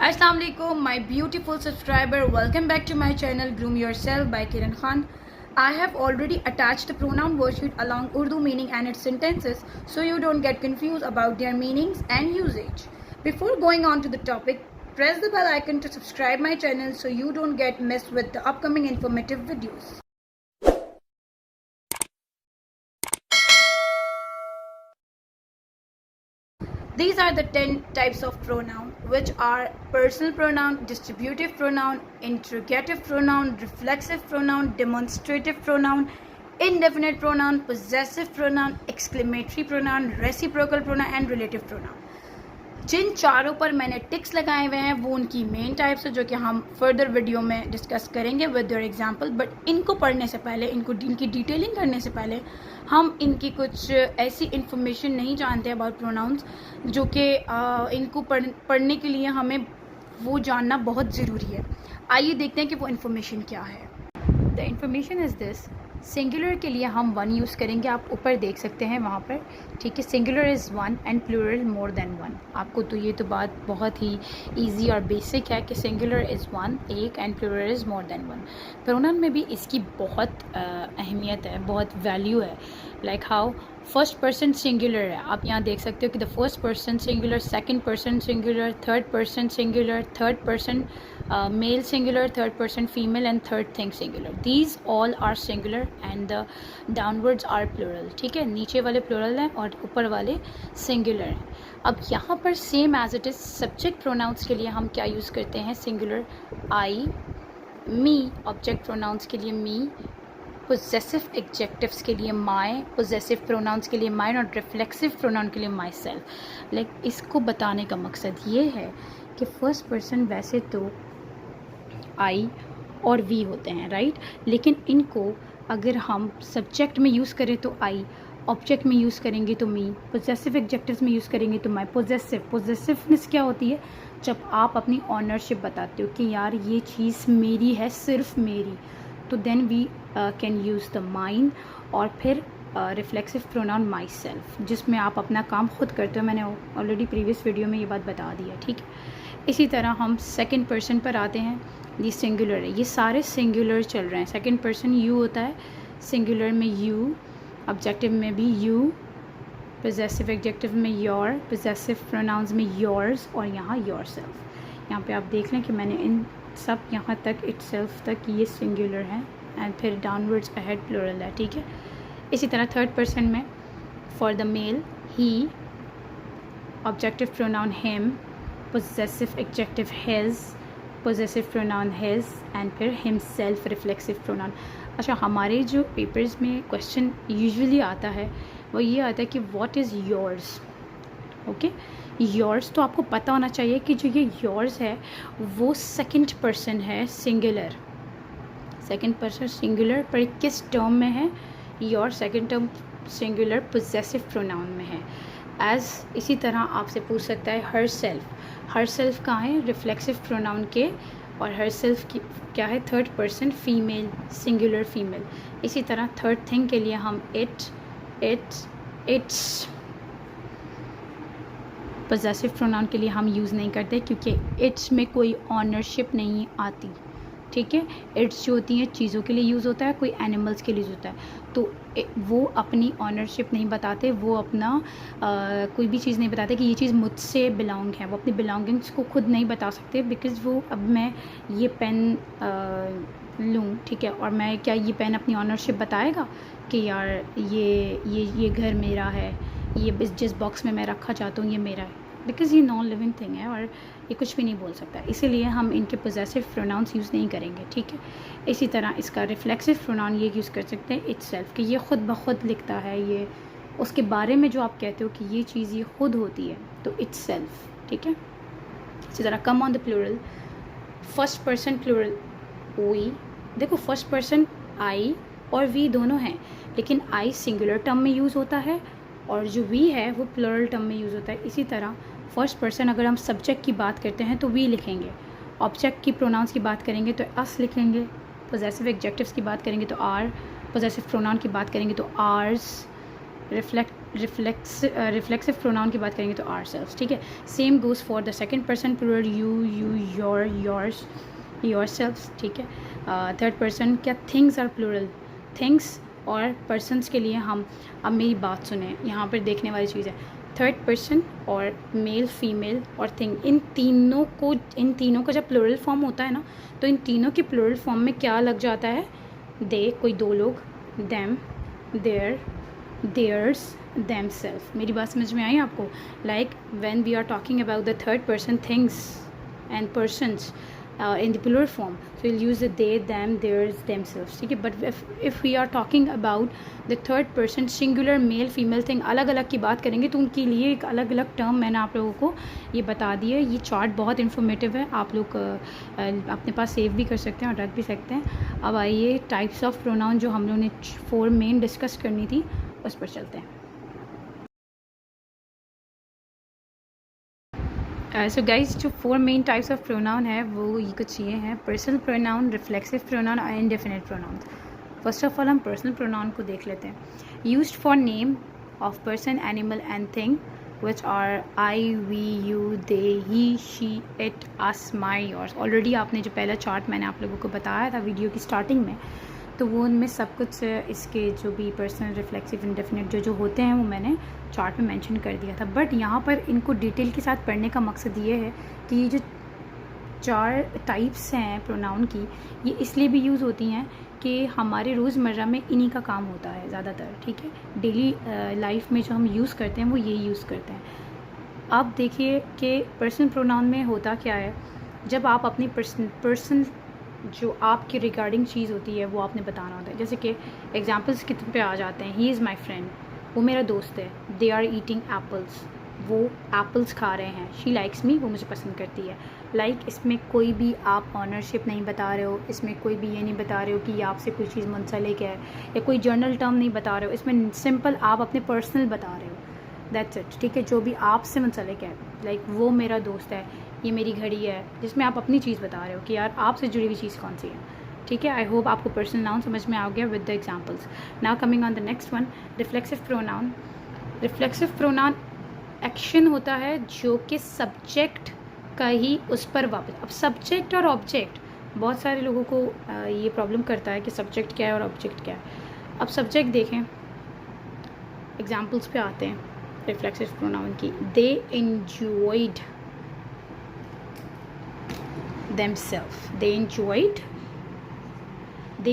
Assalamu alaikum, my beautiful subscriber. Welcome back to my channel Groom Yourself by Kiran Khan. I have already attached the pronoun worksheet along Urdu meaning and its sentences so you don't get confused about their meanings and usage. Before going on to the topic, press the bell icon to subscribe my channel so you don't get missed with the upcoming informative videos. These are the 10 types of pronoun, which are personal pronoun, distributive pronoun, interrogative pronoun, reflexive pronoun, demonstrative pronoun, indefinite pronoun, possessive pronoun, exclamatory pronoun, reciprocal pronoun and relative pronoun. जिन चारों पर मैंने ticks लगाए हुए हैं वो उनकी main types है जो कि हम फर्दर वीडियो में डिस्कस करेंगे विद योर एग्जांपल। बट इनको पढ़ने से पहले, इनकी डिटेलिंग करने से पहले हम इनकी कुछ ऐसी इन्फॉर्मेशन नहीं जानते अबाउट प्रोनाउंस जो कि इनको पढ़ने के लिए हमें वो जानना बहुत ज़रूरी है। आइए देखते हैं कि वो इन्फॉर्मेशन क्या है। The information is this. Singular के लिए हम वन यूज़ करेंगे, आप ऊपर देख सकते हैं वहाँ पर, ठीक है। Singular is one and plural more than one. आपको तो ये तो बात बहुत ही इजी और बेसिक है कि सिंगुलर इज़ वन, एक, and plural is more than one. Pronoun में भी इसकी बहुत अहमियत है, बहुत वैल्यू है। Like how first person singular है, आप यहाँ देख सकते हो कि the first person singular, second person singular, third person singular, third person male singular, third person female and third thing singular. These all are singular and the downwards are plural, ठीक है। नीचे वाले प्लूरल हैं और ऊपर वाले singular हैं। अब यहाँ पर same as it is subject pronouns के लिए हम क्या यूज़ करते हैं? Singular I, me, object pronouns के लिए मी, पोजेसिव एडजेक्टिव्स के लिए माई, पोजेसिव प्रोनाउंस के लिए माइन और रिफ्लेक्सिव प्रोनाउन के लिए माई सेल्फ। लाइक इसको बताने का मकसद ये है कि फर्स्ट पर्सन वैसे तो आई और वी होते हैं, राइट, लेकिन इनको अगर हम सब्जेक्ट में यूज़ करें तो आई, ऑब्जेक्ट में यूज़ करेंगे तो मी, पोजेसिव एडजेक्टिव्स में यूज़ करेंगे तो माई। पोजेसिवनेस क्या होती है? जब आप अपनी ऑनरशिप बताते हो कि यार ये चीज़ मेरी है, सिर्फ मेरी, तो then we can use the mine. और फिर रिफ्लेक्सिव प्रोनाउन माई सेल्फ, जिसमें आप अपना काम खुद करते हो। मैंने ऑलरेडी प्रीवियस वीडियो में ये बात बता दी है, ठीक है। इसी तरह हम सेकंड पर्सन पर आते हैं। ये सिंगुलर है, ये सारे सिंगुलर चल रहे हैं। सेकंड पर्सन यू होता है, सिंगुलर में यू, ऑब्जेक्टिव में भी यू, पोजेसिव एडजेक्टिव में योर, पोजेसिव प्रोनाउंस में योर्स और यहाँ योर सेल्फ। यहाँ पे आप देख लें कि मैंने इन सब यहाँ तक इटसेल्फ तक ये सिंगुलर है एंड फिर डाउनवर्ड्स अहेड प्लूरल है, ठीक है। इसी तरह थर्ड पर्सन में for the male he, objective pronoun him, possessive adjective his, possessive pronoun his and फिर हिमसेल्फ, रिफ्लेक्सिव प्रोनाउन। अच्छा, हमारे जो पेपर्स में क्वेश्चन यूजुअली आता है वो ये आता है कि what is yours, okay. Yours तो आपको पता होना चाहिए कि जो ये योर्स है वो सेकंड पर्सन है, सिंगुलर, सेकंड पर्सन सिंगुलर, पर किस टर्म में है? Your second term singular possessive pronoun में है। एज इसी तरह आपसे पूछ सकता है हर सेल्फ कहाँ है? रिफ्लेक्सिव प्रोनाउन के, और हर सेल्फ की क्या है? Third person female, singular female. इसी तरह थर्ड थिंग के लिए हम इट्स पोजेसिव प्रोनाउन के लिए हम यूज़ नहीं करते क्योंकि इट्स में कोई ऑनरशिप नहीं आती, ठीक है। इट्स जो होती हैं चीज़ों के लिए यूज़ होता है, कोई एनिमल्स के लिए यूज़ होता है, तो वो अपनी ऑनरशिप नहीं बताते, वो अपना कोई भी चीज़ नहीं बताते कि ये चीज़ मुझसे बिलोंग है। वो अपनी बिलोंगिंग्स को खुद नहीं बता सकते बिकॉज़ वो, अब मैं ये पेन लूँ, ठीक है, और मैं क्या ये पेन अपनी ऑनरशिप बताएगा कि यार ये घर मेरा है, ये जिस बॉक्स में मैं रखा चाहता हूँ ये मेरा है, बिकॉज़ ये नॉन लिविंग थिंग है और ये कुछ भी नहीं बोल सकता। इसीलिए हम इनके पोजेसिव प्रोनाउंस यूज़ नहीं करेंगे, ठीक है। इसी तरह इसका रिफ्लेक्सिव प्रोनाउन ये यूज़ कर सकते हैं इटसेल्फ, कि ये खुद ब खुद लिखता है, ये उसके बारे में जो आप कहते हो कि ये चीज़ ये खुद होती है, तो इटसेल्फ, ठीक है। इसी तरह come on the plural, first person plural we. देखो फर्स्ट पर्सन आई और वी दोनों हैं, लेकिन आई सिंगुलर टर्म में यूज़ होता है और जो वी है वो प्लूरल टर्म में यूज़ होता है। इसी तरह फर्स्ट पर्सन अगर हम सब्जेक्ट की बात करते हैं तो वी लिखेंगे, ऑब्जेक्ट की प्रोनाउंस की बात करेंगे तो अस लिखेंगे, पोजेसिव एडजेक्टिव्स की बात करेंगे तो आर, पोजेसिव प्रोनाउन की बात करेंगे तो आर्स, रिफ्लेक्सिव प्रोनाउन की बात करेंगे तो आर सेल्फ, ठीक है। Same goes for the second person plural, you, your, yours, your self, ठीक है। थर्ड पर्सन क्या, थिंग्स आर प्लूरल, थिंग्स और पर्सनस के लिए हम, अब मेरी बात सुने, यहाँ पर देखने वाली चीज़ है, थर्ड पर्सन और मेल, फीमेल और थिंग, इन तीनों का जब प्लूरल फॉर्म होता है ना, तो इन तीनों के प्लूरल फॉर्म में क्या लग जाता है, दे कोई दो लोग, them, their, theirs, them self. मेरी बात समझ में आई आपको? Like when we are talking about the third person things and persons in the plural form, so we'll use the they, them, theirs, themselves, ठीक है। but if we are talking about the third person singular male female thing, अलग अलग की बात करेंगे तो उनके लिए एक अलग अलग टर्म मैंने आप लोगों को ये बता दी है। ये चार्ट बहुत इन्फॉर्मेटिव है, आप लोग अपने पास सेव भी कर सकते हैं और रख भी सकते हैं। अब आइए टाइप्स ऑफ प्रोनाउन जो हम लोगों ने 4 मेन डिस्कस करनी थी उस पर चलते हैं। सो गाइज जो 4 मेन टाइप्स ऑफ प्रोनाउन है वो ये कुछ ये हैं, पर्सनल प्रोनाउन, रिफ्लेक्सिव प्रोनाउन और indefinite pronoun. First of all हम पर्सनल प्रोनाउन को देख लेते हैं। Used for name of person, animal and thing which are I, we, you, they, he, she, it, us, my, yours. Already आपने जो पहला chart मैंने आप लोगों को बताया था वीडियो की स्टार्टिंग में, तो वो उनमें सब कुछ इसके जो भी पर्सनल, रिफ्लेक्सिव, इंडेफिनिट जो होते हैं वो मैंने चार्ट में मेंशन कर दिया था। बट यहाँ पर इनको डिटेल के साथ पढ़ने का मकसद ये है कि ये जो 4 टाइप्स हैं प्रोनाउन की, ये इसलिए भी यूज़ होती हैं कि हमारे रोज़मर्रा में इन्हीं का काम होता है ज़्यादातर, ठीक है। डेली लाइफ में जो हम यूज़ करते हैं वो ये यूज़ करते हैं। अब देखिए कि पर्सनल प्रोनाउन में होता क्या है, जब आप अपनी पर्सन जो आपकी रिगार्डिंग चीज़ होती है वो आपने बताना होता है। जैसे कि एग्जांपल्स कितने पे आ जाते हैं, ही इज़ माय फ्रेंड, वो मेरा दोस्त है, दे आर ईटिंग एप्पल्स, वो एप्पल्स खा रहे हैं, शी लाइक्स मी, वो मुझे पसंद करती है। लाइक इसमें कोई भी आप ऑनरशिप नहीं बता रहे हो, इसमें कोई भी ये नहीं बता रहे हो कि आपसे कोई चीज़ मुंसलिक है, या कोई जर्नल टर्म नहीं बता रहे हो, इसमें सिंपल आप अपने पर्सनल बता रहे हो, दैट्स इट, ठीक है। जो भी आपसे मुंसलिक है, लाइक वो मेरा दोस्त है, ये मेरी घड़ी है, जिसमें आप अपनी चीज़ बता रहे हो कि यार आपसे जुड़ी हुई चीज़ कौन सी है, ठीक है। आई होप आपको पर्सनल नाउन समझ में आ गया with the examples. Now coming on the next one, reflexive pronoun. Reflexive pronoun action होता है जो कि सब्जेक्ट का ही उस पर वापस, अब सब्जेक्ट और ऑब्जेक्ट, बहुत सारे लोगों को ये प्रॉब्लम करता है कि सब्जेक्ट क्या है और ऑब्जेक्ट क्या है। अब सब्जेक्ट देखें, एग्जाम्पल्स पे आते हैं रिफ्लेक्सिव प्रोनाउन की। दे enjoyed themselves, they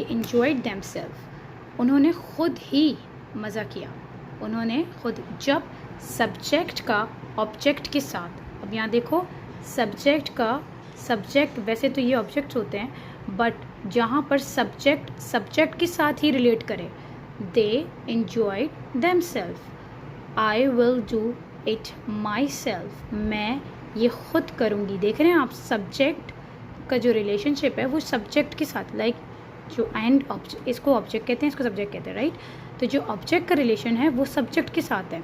enjoyed themselves, उन्होंने खुद ही मज़ा किया, उन्होंने खुद। जब सब्जेक्ट का ऑब्जेक्ट के साथ, अब यहाँ देखो सब्जेक्ट का, सब्जेक्ट वैसे तो ये ऑब्जेक्ट्स होते हैं, बट जहाँ पर सब्जेक्ट के साथ ही रिलेट करे, दे enjoyed themselves, I will do it my self, मैं ये खुद करूँगी। देख रहे हैं आप, सब्जेक्ट का जो रिलेशनशिप है वो सब्जेक्ट के साथ, लाइक जो एंड ऑब्जेक्ट, इसको ऑब्जेक्ट कहते हैं, इसको सब्जेक्ट कहते हैं, राइट। तो जो ऑब्जेक्ट का रिलेशन है वो सब्जेक्ट के साथ है,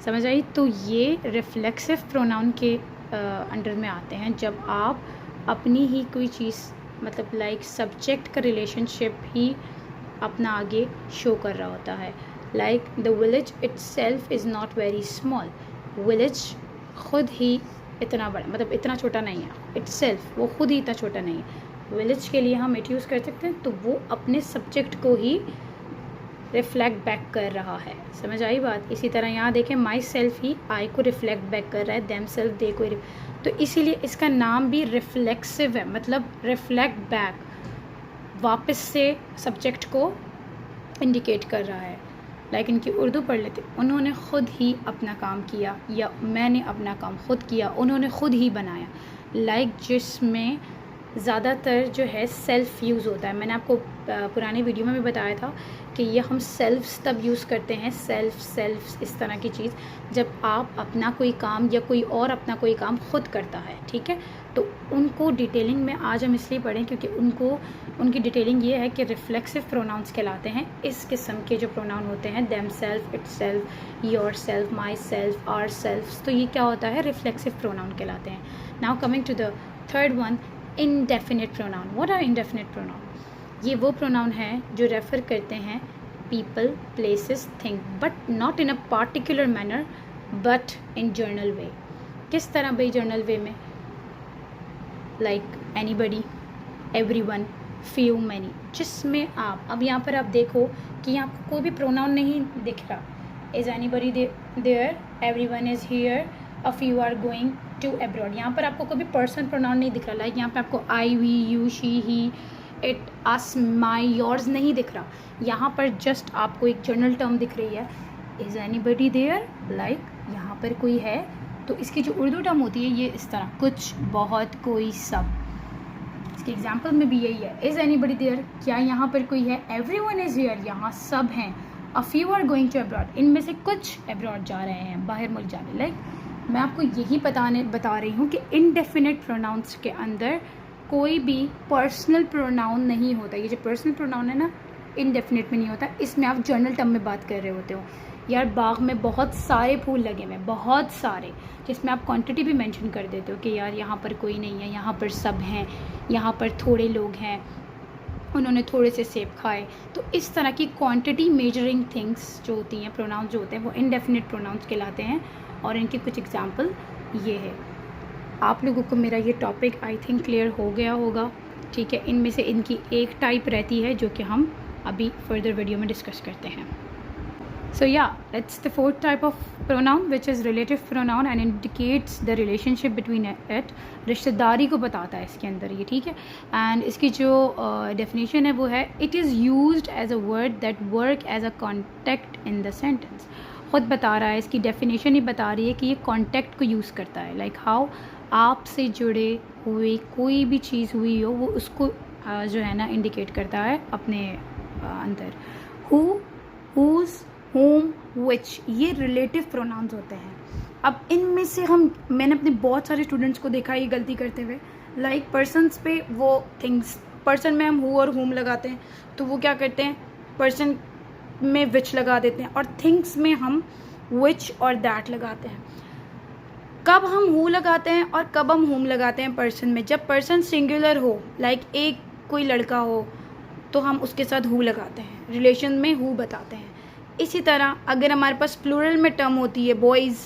समझ आई। तो ये रिफ्लेक्सिव प्रोनाउन के अंडर में आते हैं, जब आप अपनी ही कोई चीज़, मतलब लाइक सब्जेक्ट का रिलेशनशिप ही अपना आगे शो कर रहा होता है। Like the village itself is not very small, village खुद ही इतना बड़ा, मतलब इतना छोटा नहीं है, इटसेल्फ वो खुद ही इतना छोटा नहीं है। विलेज के लिए हम इट यूज़ कर सकते हैं, तो वो अपने सब्जेक्ट को ही रिफ्लेक्ट बैक कर रहा है, समझ आई बात। इसी तरह यहाँ देखें, माई सेल्फ ही आई को रिफ्लेक्ट बैक कर रहा है, देम सेल्फ दे को, तो इसीलिए इसका नाम भी रिफ्लेक्सिव है, मतलब रिफ्लेक्ट बैक, वापस से सब्जेक्ट को इंडिकेट कर रहा है। लाइक इनकी उर्दू पढ़ लेते, उन्होंने ख़ुद ही अपना काम किया, या मैंने अपना काम खुद किया, उन्होंने ख़ुद ही बनाया। लाइक जिसमें ज़्यादातर जो है सेल्फ़ यूज़ होता है। मैंने आपको पुरानी वीडियो में भी बताया था कि ये हम सेल्फ्स तब यूज़ करते हैं, सेल्फ इस तरह की चीज़, जब आप अपना कोई काम या कोई और अपना कोई काम खुद करता है, ठीक है। तो उनको डिटेलिंग में आज हम इसलिए पढ़ें क्योंकि उनकी डिटेलिंग ये है कि रिफ्लेक्सिव प्रोनाउंस कहलाते हैं। इस किस्म के जो प्रोनाउन होते हैं, them self, it self, your self, my self, our self, तो ये क्या होता है, रिफ्लेक्सिव प्रोनाउन कहलाते हैं। Now coming to the third one, indefinite pronoun. What are indefinite pronoun? ये वो प्रोनाउन है जो रेफ़र करते हैं people, places, thing, but not in a particular manner, but in general way. किस तरह भाई general way में? Like anybody, everyone, few, many, जिसमें आप अब यहाँ पर आप देखो कि यहाँ पर कोई भी प्रोनाउन नहीं दिख रहा. Is anybody there? Everyone is here. A few are going to abroad. यहाँ पर आपको कोई भी पर्सन प्रोनाउन नहीं दिख रहा. लाइक यहाँ पे आपको I, we, you, she, he, it, us, my, yours नहीं दिख रहा. यहाँ पर जस्ट आपको एक जनरल टर्म दिख रही है. Is anybody there? लाइक यहाँ पर कोई है तो इसकी जो उर्दू टर्म होती है ये इस तरह, कुछ, बहुत, कोई, सब. इसके एग्जाम्पल में भी यही है. इज़ एनीबडी देयर, क्या यहाँ पर कोई है. एवरीवन इज़ हियर, यहाँ सब हैं. A few are going to abroad, इनमें से कुछ अब्रॉड जा रहे हैं, बाहर मुल्क जाने. लाइक मैं आपको यही बता रही हूँ कि इनडेफिनेट प्रोनाउंस के अंदर कोई भी पर्सनल प्रोनाउन नहीं होता. ये जो पर्सनल प्रोनाउन है ना, इनडेफिनेट में नहीं होता. इसमें आप जनरल टर्म में बात कर रहे होते हो. यार बाग में बहुत सारे फूल लगे हुए हैं, बहुत सारे, जिसमें आप क्वांटिटी भी मेंशन कर देते हो कि यार यहाँ पर कोई नहीं है, यहाँ पर सब हैं, यहाँ पर थोड़े लोग हैं, उन्होंने थोड़े से सेब खाए. तो इस तरह की क्वांटिटी मेजरिंग थिंग्स जो होती हैं, प्रोनाउंस जो होते हैं, वो इनडेफिनेट प्रोनाउंस कहलाते हैं. और इनके कुछ एग्जांपल ये है. आप लोगों को मेरा ये टॉपिक आई थिंक क्लियर हो गया होगा. ठीक है, इनमें से इनकी एक टाइप रहती है जो कि हम अभी फर्दर वीडियो में डिस्कस करते हैं. So yeah, that's the fourth type of pronoun, which is relative pronoun and indicates the relationship between it. रिश्तेदारी को बताता है इसके अंदर ये. ठीक है, and इसकी जो definition है वो है it is used as a word that work as a contact in the sentence. ख़ुद बता रहा है, इसकी definition ही बता रही है कि ये contact को यूज़ करता है. like how आपसे जुड़े हुए कोई भी चीज़ हुई हो वो उसको जो है ना इंडिकेट करता है अपने अंदर. who, whose, whom, which, ये रिलेटिव प्रोनाउंस होते हैं. अब इनमें से मैंने अपने बहुत सारे स्टूडेंट्स को देखा ये गलती करते हुए. लाइक पर्सनस पे वो थिंग्स, पर्सन में हम हु और हुम लगाते हैं तो वो क्या करते हैं, पर्सन में विच लगा देते हैं, और थिंग्स में हम विच और दैट लगाते हैं. कब हम हु लगाते हैं और कब हम हुम लगाते हैं पर्सन में? जब पर्सन सिंगुलर हो, लाइक एक कोई लड़का हो तो हम उसके साथ हु लगाते हैं, रिलेशन में हु बताते हैं. इसी तरह अगर हमारे पास प्लूरल में टर्म होती है बॉयज़,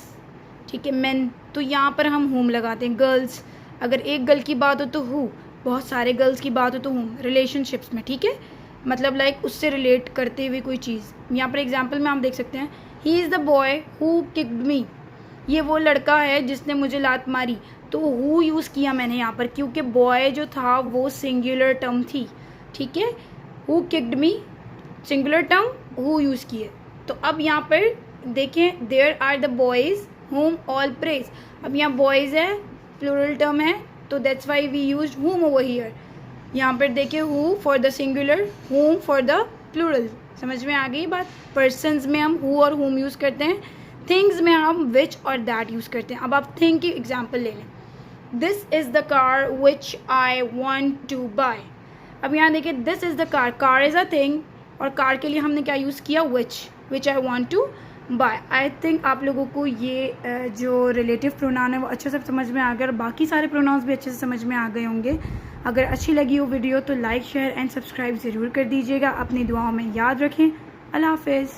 ठीक है, मेन, तो यहाँ पर हम हुम लगाते हैं. गर्ल्स, अगर एक गर्ल की बात हो तो हु, बहुत सारे गर्ल्स की बात हो तो हुम. रिलेशनशिप्स में, ठीक है, मतलब लाइक उससे रिलेट करते हुए कोई चीज़. यहाँ पर एग्जांपल में हम देख सकते हैं, he is the boy who kicked me, ये वो लड़का है जिसने मुझे लात मारी. तो हु यूज़ किया मैंने यहाँ पर क्योंकि बॉय जो था वो सिंगुलर टर्म थी. ठीक है, who kicked me singular term, who use किए. तो अब यहाँ पर देखें, there are the boys whom all praise. अब यहाँ बॉयज़ है, प्लूरल टर्म है, तो that's why we use whom over here. यहाँ पर देखिए who for the singular, whom for the plural. समझ में आ गई बात? पर्सनस में हम who और whom यूज़ करते हैं, थिंग्स में हम which और that यूज़ करते हैं. अब आप थिंग की एग्जाम्पल ले लें. This is the car which I want to buy. अब यहाँ देखिए, this is the car, car is a thing, और कार के लिए हमने क्या यूज़ किया, which I want to buy. I think आप लोगों को ये जो रिलेटिव प्रोनाउन है वो अच्छे से समझ में आ गया, और बाकी सारे प्रोनाउंस भी अच्छे से समझ में आ गए होंगे. अगर अच्छी लगी हो वीडियो तो लाइक, शेयर एंड सब्सक्राइब ज़रूर कर दीजिएगा. अपनी दुआओं में याद रखें. अल्लाह हाफिज़.